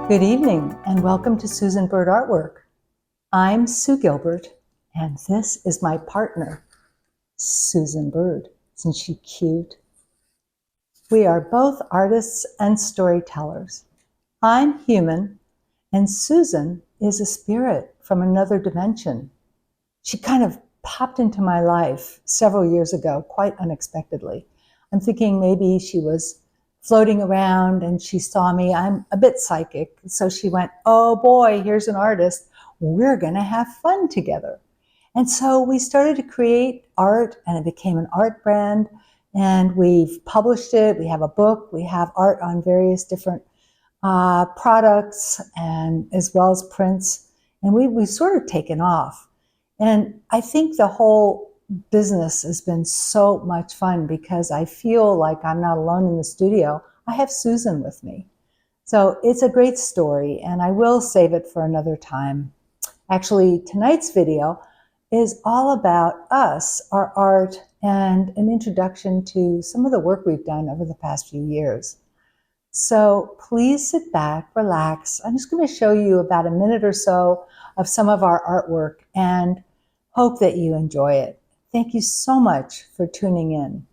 Good evening and welcome to Susan Bird Artwork. I'm Sue Gilbert and this is my partner, Susan Bird. Isn't she cute? We are both artists and storytellers. I'm human and Susan is a spirit from another dimension. She kind of popped into my life several years ago, quite unexpectedly. I'm thinking maybe she was floating around and she saw me. I'm a bit psychic. So she went, oh boy, here's an artist. We're going to have fun together. And so we started to create art and it became an art brand. And we've published it. We have a book. We have art on various different products and as well as prints. And we've sort of taken off. And I think the whole business has been so much fun because I feel like I'm not alone in the studio. I have Susan with me. So it's a great story and I will save it for another time. Actually, tonight's video is all about us, our art, and an introduction to some of the work we've done over the past few years. So please sit back, relax. I'm just going to show you about a minute or so of some of our artwork and hope that you enjoy it. Thank you so much for tuning in.